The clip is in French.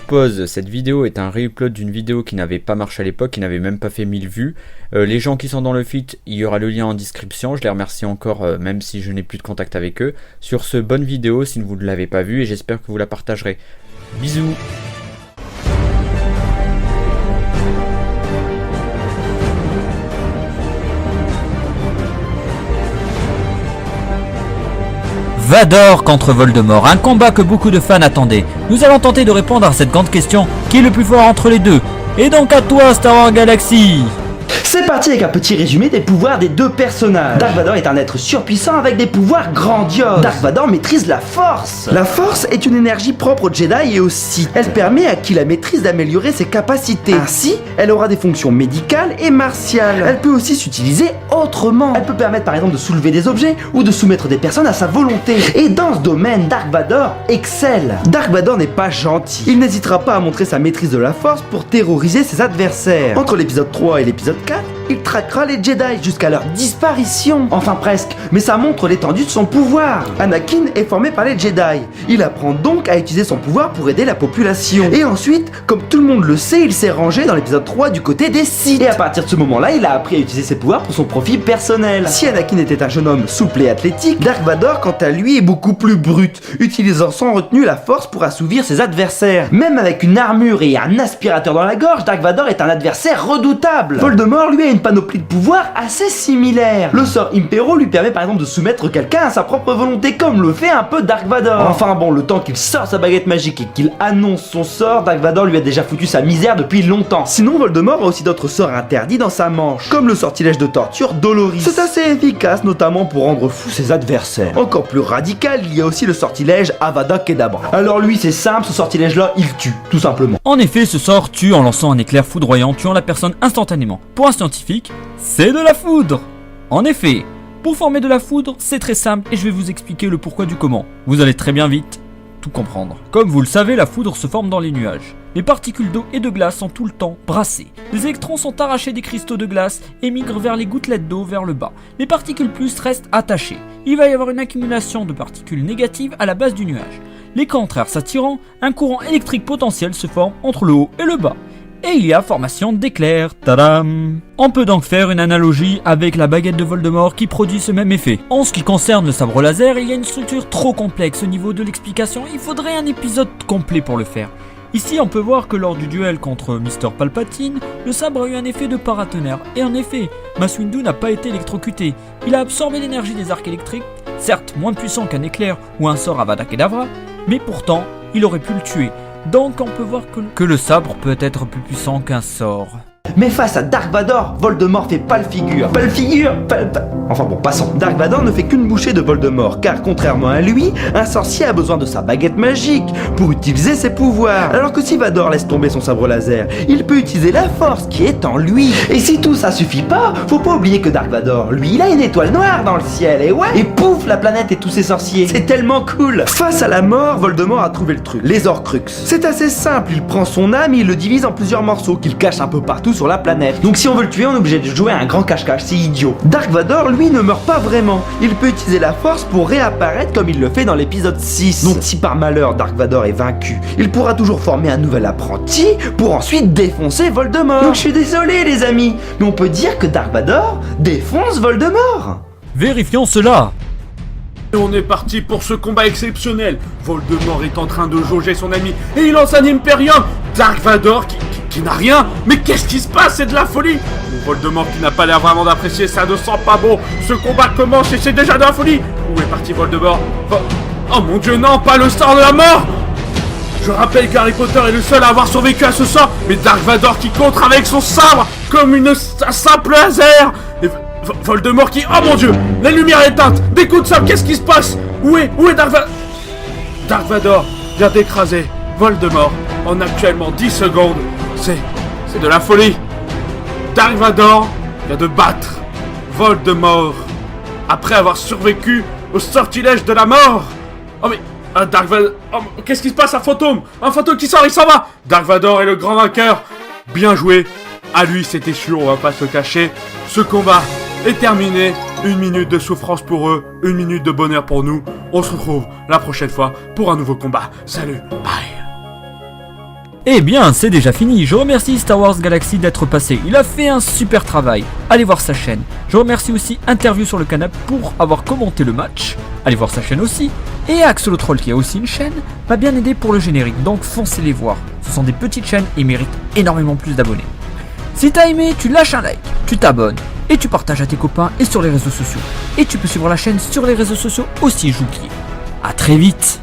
pause, cette vidéo est un re-upload d'une vidéo qui n'avait pas marché à l'époque, qui n'avait même pas fait 1000 vues. Les gens qui sont dans le feed, il y aura le lien en description, je les remercie encore même si je n'ai plus de contact avec eux. Sur ce, bonne vidéo si vous ne l'avez pas vue et j'espère que vous la partagerez. Bisous. Vador contre Voldemort, un combat que beaucoup de fans attendaient. Nous allons tenter de répondre à cette grande question, qui est le plus fort entre les deux? Et donc à toi Star Wars Galaxy. C'est parti avec un petit résumé des pouvoirs des deux personnages. Dark Vador est un être surpuissant avec des pouvoirs grandioses. Dark Vador maîtrise la force. La force est une énergie propre aux Jedi et aux Sith. Elle permet à qui la maîtrise d'améliorer ses capacités. Ainsi, elle aura des fonctions médicales et martiales. Elle peut aussi s'utiliser autrement. Elle peut permettre par exemple de soulever des objets ou de soumettre des personnes à sa volonté. Et dans ce domaine, Dark Vador excelle. Dark Vador n'est pas gentil. Il n'hésitera pas à montrer sa maîtrise de la force pour terroriser ses adversaires. Entre l'épisode 3 et l'épisode 4, il traquera les Jedi jusqu'à leur disparition. Enfin presque, mais ça montre l'étendue de son pouvoir. Anakin est formé par les Jedi. Il apprend donc à utiliser son pouvoir pour aider la population. Et ensuite, comme tout le monde le sait, il s'est rangé dans l'épisode 3 du côté des Sith. Et à partir de ce moment-là, il a appris à utiliser ses pouvoirs pour son profit personnel. Si Anakin était un jeune homme souple et athlétique, Dark Vador, quant à lui, est beaucoup plus brut, utilisant sans retenue la force pour assouvir ses adversaires. Même avec une armure et un aspirateur dans la gorge, Dark Vador est un adversaire redoutable. Voldemort, lui, a une panoplie de pouvoirs assez similaire. Le sort Impero lui permet par exemple de soumettre quelqu'un à sa propre volonté, comme le fait un peu Dark Vador. Enfin bon, le temps qu'il sort sa baguette magique et qu'il annonce son sort, Dark Vador lui a déjà foutu sa misère depuis longtemps. Sinon, Voldemort a aussi d'autres sorts interdits dans sa manche, comme le sortilège de torture Doloris. C'est assez efficace, notamment pour rendre fou ses adversaires. Encore plus radical, il y a aussi le sortilège Avada Kedavra. Alors lui, c'est simple, ce sortilège-là, il tue, tout simplement. En effet, ce sort tue en lançant un éclair foudroyant, tuant la personne instantanément. Pour un scientifique, c'est de la foudre. En effet, pour former de la foudre, c'est très simple et je vais vous expliquer le pourquoi du comment. Vous allez très bien vite tout comprendre. Comme vous le savez, la foudre se forme dans les nuages. Les particules d'eau et de glace sont tout le temps brassées. Les électrons sont arrachés des cristaux de glace et migrent vers les gouttelettes d'eau vers le bas. Les particules plus restent attachées. Il va y avoir une accumulation de particules négatives à la base du nuage. Les contraires s'attirant, un courant électrique potentiel se forme entre le haut et le bas. Et il y a formation d'éclairs, tadam! On peut donc faire une analogie avec la baguette de Voldemort qui produit ce même effet. En ce qui concerne le sabre laser, il y a une structure trop complexe au niveau de l'explication, il faudrait un épisode complet pour le faire. Ici on peut voir que lors du duel contre Mr Palpatine, le sabre a eu un effet de paratonnerre. Et en effet, Mace Windu n'a pas été électrocuté, il a absorbé l'énergie des arcs électriques, certes moins puissant qu'un éclair ou un sort Avada Kedavra, mais pourtant il aurait pu le tuer. Donc on peut voir que le sabre peut être plus puissant qu'un sort. Mais face à Dark Vador, Voldemort fait pas le figure. Enfin bon, passons. Dark Vador ne fait qu'une bouchée de Voldemort, car contrairement à lui, un sorcier a besoin de sa baguette magique pour utiliser ses pouvoirs. Alors que si Vador laisse tomber son sabre laser, il peut utiliser la force qui est en lui. Et si tout ça suffit pas, faut pas oublier que Dark Vador, lui, il a une étoile noire dans le ciel, et ouais, et pouf, la planète et tous ses sorciers. C'est tellement cool. Face à la mort, Voldemort a trouvé le truc, les Horcruxes. C'est assez simple, il prend son âme et il le divise en plusieurs morceaux qu'il cache un peu partout sur la planète. Donc si on veut le tuer, on est obligé de jouer à un grand cache-cache, c'est idiot. Dark Vador, lui, ne meurt pas vraiment. Il peut utiliser la force pour réapparaître comme il le fait dans l'épisode 6. Donc si par malheur Dark Vador est vaincu, il pourra toujours former un nouvel apprenti pour ensuite défoncer Voldemort. Donc je suis désolé les amis, mais on peut dire que Dark Vador défonce Voldemort. Vérifions cela. On est parti pour ce combat exceptionnel. Voldemort est en train de jauger son ami et il lance un Imperium. Dark Vador qui n'a rien. Mais qu'est-ce qui se passe? C'est de la folie. Voldemort qui n'a pas l'air vraiment d'apprécier ça, ne sent pas bon. Ce combat commence et c'est déjà de la folie. Où est parti Voldemort? Oh mon dieu, non, pas le sort de la mort. Je rappelle qu'Harry Potter est le seul à avoir survécu à ce sort. Mais Dark Vador qui contre avec son sabre comme un simple laser. Et Voldemort qui... Oh mon dieu, la lumière est éteinte. Des coups de sabre, qu'est-ce qui se passe? Où est Dark Vador? Dark Vador vient d'écraser Voldemort en actuellement 10 secondes. C'est de la folie. Dark Vador vient de battre Voldemort après avoir survécu au sortilège de la mort. Oh mais... Dark Vador... Oh, qu'est-ce qui se passe? Un fantôme qui sort, il s'en va. Dark Vador est le grand vainqueur. Bien joué. À lui, c'était sûr, on va pas se cacher. Ce combat est terminé. 1 minute de souffrance pour eux, 1 minute de bonheur pour nous. On se retrouve la prochaine fois pour un nouveau combat. Salut, bye. Eh bien, c'est déjà fini. Je remercie Star Wars Galaxy d'être passé. Il a fait un super travail. Allez voir sa chaîne. Je remercie aussi Interview sur le canapé pour avoir commenté le match. Allez voir sa chaîne aussi. Et Axel le Troll, qui a aussi une chaîne, m'a bien aidé pour le générique. Donc foncez les voir. Ce sont des petites chaînes et méritent énormément plus d'abonnés. Si t'as aimé, tu lâches un like, tu t'abonnes et tu partages à tes copains et sur les réseaux sociaux. Et tu peux suivre la chaîne sur les réseaux sociaux aussi, j'oublie. A très vite.